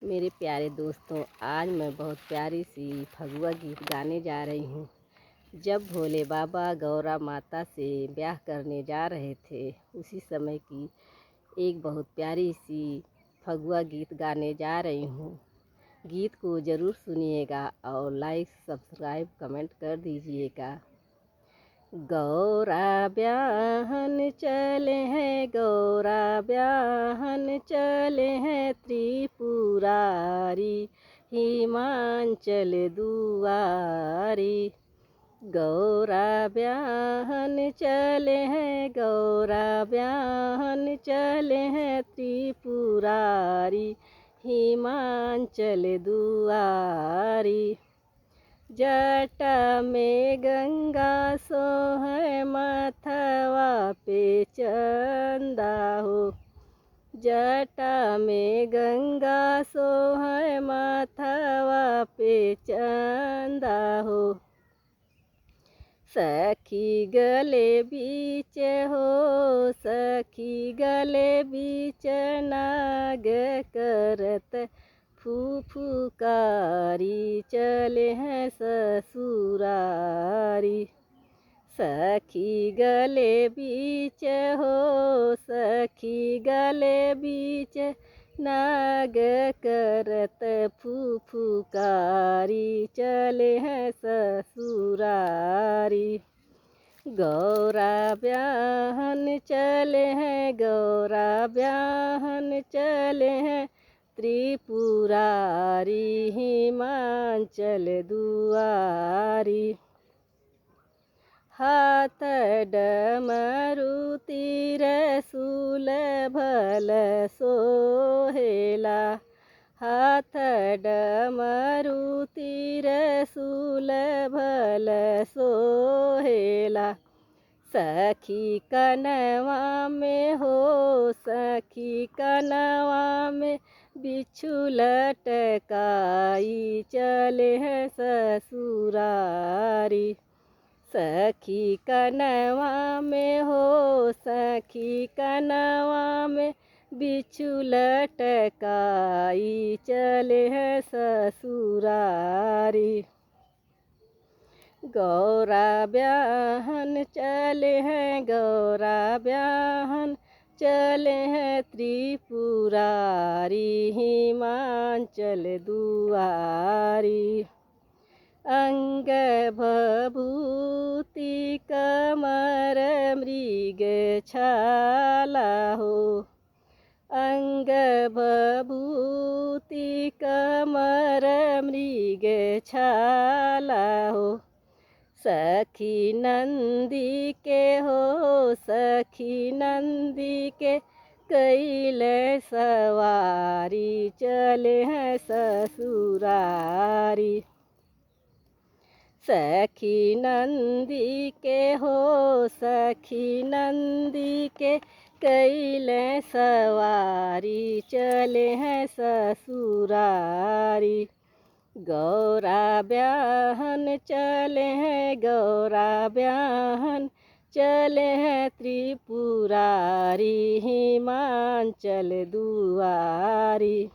मेरे प्यारे दोस्तों, आज मैं बहुत प्यारी सी फगुआ गीत गाने जा रही हूँ। जब भोले बाबा गौरा माता से ब्याह करने जा रहे थे, उसी समय की एक बहुत प्यारी सी फगुआ गीत गाने जा रही हूँ। गीत को ज़रूर सुनिएगा और लाइक सब्सक्राइब कमेंट कर दीजिएगा। गौरा ब्याहन चले हैं, गौरा ब्याहन चले हैं, त्रिपुरारी हिमांचल दुआरी। गौरा ब्याहन चले हैं, गौरा ब्याहन चले हैं, त्रिपुरारी हिमांचल दुआरी। जटा में गंगा सोहे, माथवा पे चंदा हो। जटा में गंगा सोहे, माथवा पे चंदा हो। सखी गले बीच हो, सखी गले बीच नाग करत फुफुकारी चले हैं ससुरारी। सखी गले बीच हो, सखी गले बीच नाग करत फुफुकारी चले हैं ससुरारी। गौरा ब्याहन चले हैं, गौरा ब्याहन चले हैं, त्रिपुरारी हिमांचल दुआरी। हाथ डमरू त्रिशूल भल सोहेला, हाथ डमरू त्रिशूल भल सोहेला। सखी कनवा में हो, सखी कनवा में बिच्छू लटकाई चले हैं ससुरारी। सखी कनवा में हो, सखी कनवा में बिच्छू लटकाई चले हैं ससुरारी। गौरा ब्याहन चले हैं, गौरा ब्याहन चले हैं, त्रिपुरारी हिमांचल दुआरी। अंग भभूति कमर मृग छाला हो, अंग भभूति कमर मृग छाला हो। सखी नंदी के हो, सखी नंदी के कैले सवारी चले हैं ससुरारी। सखी नंदी के हो, सखी नंदी के कैले सवारी चले हैं ससुरारी। गौरा ब्याहन चले हैं, गौरा ब्याहन चले हैं, त्रिपुरारी हिमांचल दुआरी।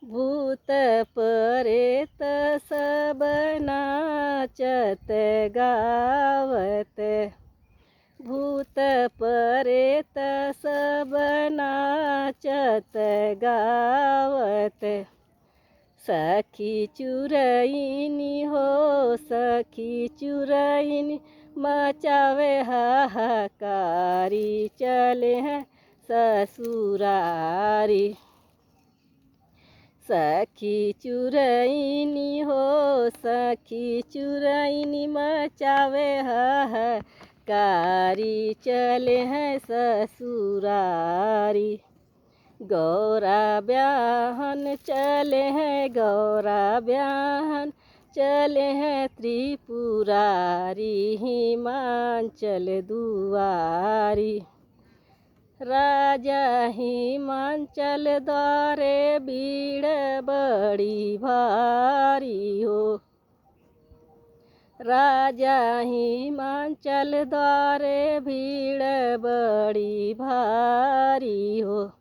भूत प्रेत सब नाचत गावत, भूत प्रेत सब नाचत गावत। सखी चुरैनी हो, सखी चुरैनी मचावे हाहाकारी चले हैं ससुरारी। सखी चुरैनी हो, सखी चुरैनी मचावे हाहाकारी चले हैं ससुरारी। गौरा ब्याहन चले हैं, गौरा ब्याहन चले हैं, त्रिपुरारी हिमांचल दुआरी। राजा हिमांचल द्वारे भीड़ बड़ी भारी हो, राजा हिमांचल द्वारे भीड़ बड़ी भारी हो।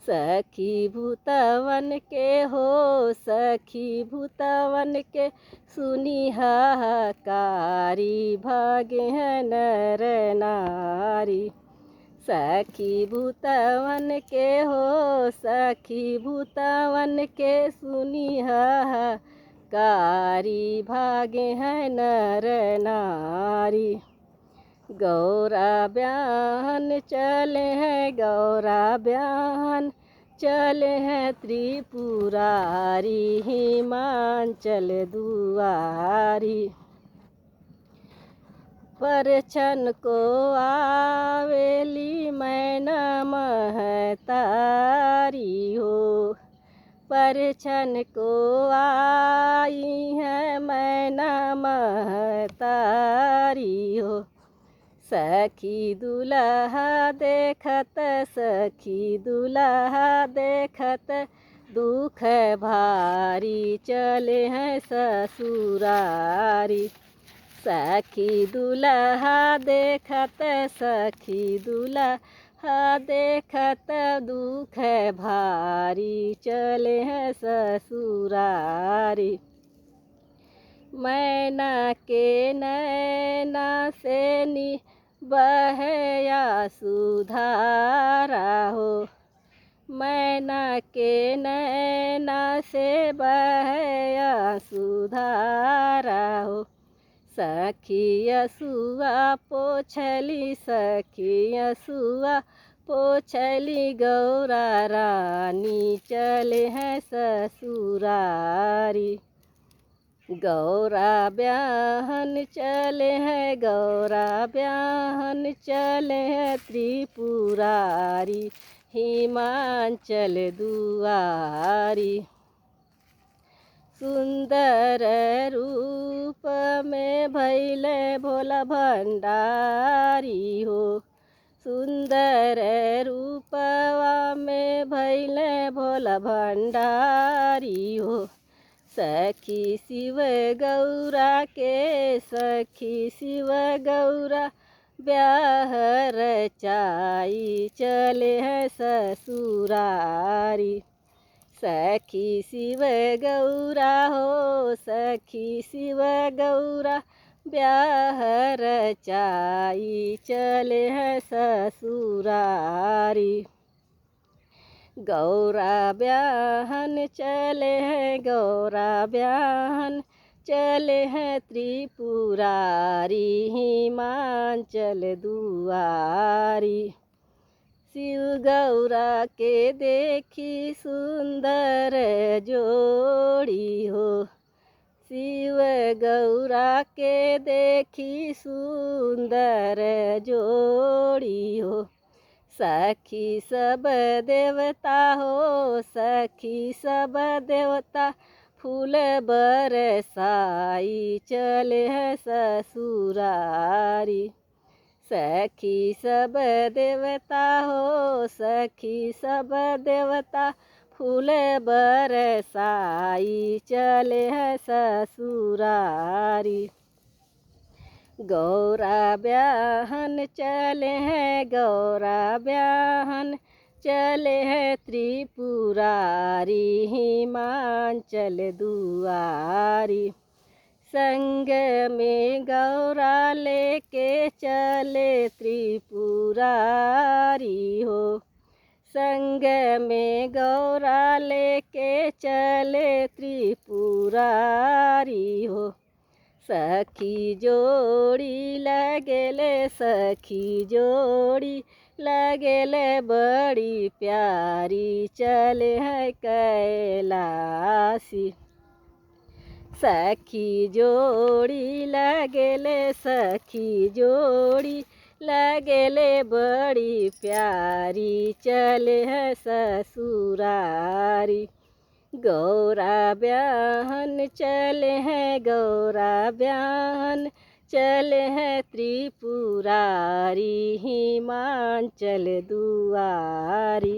सखी भूतवन के हो सखी भूतवन के सुनी हाहाकारी भागे हैं नर नारी। सखी भूतवन के हो सखी भूतवन के सुनी हाहाकारी भागे हैं नर नारी। गौरा ब्याहन चले हैं गौरा ब्याहन चले हैं त्रिपुरारी हिमांचल दुआरी। परछन को आवेली मैना महतारी हो। परछन को आई है मैना महतारी हो। सखी दुल्हा देखत सखी दुल्हा देखत दुख भारी चले हैं ससुरारी। सखी दुल्हा देखत सखी दुल्हा देखत दुख भारी चले हैं ससुरारी। मैना के नैना से नी बहया सुधारा हो। मैना के नैना से बहया सुधारा हो। सखी यसुआ पोछली सखी यसुआ पोछली गौरा रानी चले हैं ससुरारी। गौरा ब्याहन चले हैं गौरा ब्याहन चले हैं त्रिपुरारी हिमांचल दुआरी। सुंदर रूप में भैले भोला भंडारी हो। सुंदर रूपवा में भैले भोला भंडारी हो। सखी शिव गौरा के सखी शिव गौरा ब्याह रचाई चले हैं ससुरारी। सखी शिव गौरा हो सखी शिव गौरा ब्याह रचाई चले हैं ससुरारी। गौरा ब्याहन चले हैं गौरा ब्याहन चले हैं त्रिपुरारी हिमांचल दुआरी। शिव गौरा के देखी सुंदर जोड़ी हो। शिव गौरा के देखी सुंदर जोड़ी हो। सखी सब देवता हो सखी सब देवता फूल बरसाई चले हैं ससुरारी। सखी सब देवता हो सखी सब देवता फूल बरसाई चले हैं ससुरारी। गौरा ब्याहन चले हैं गौरा ब्याहन चले हैं त्रिपुरारी हिमांचल दुआरी। संग में गौरा लेके चले त्रिपुरारी हो। संग में गौरा लेके चले त्रिपुरारी हो। सखी जोड़ी लगेले सखी जोड़ी लगेले बड़ी प्यारी चले हैं कैलासी। सखी जोड़ी लगेले सखी जोड़ी लगेले बड़ी प्यारी चले हैं ससुरारी। गौरा ब्याहन चले हैं गौरा ब्याहन चले हैं त्रिपुरारी हिमांचल दुआरी।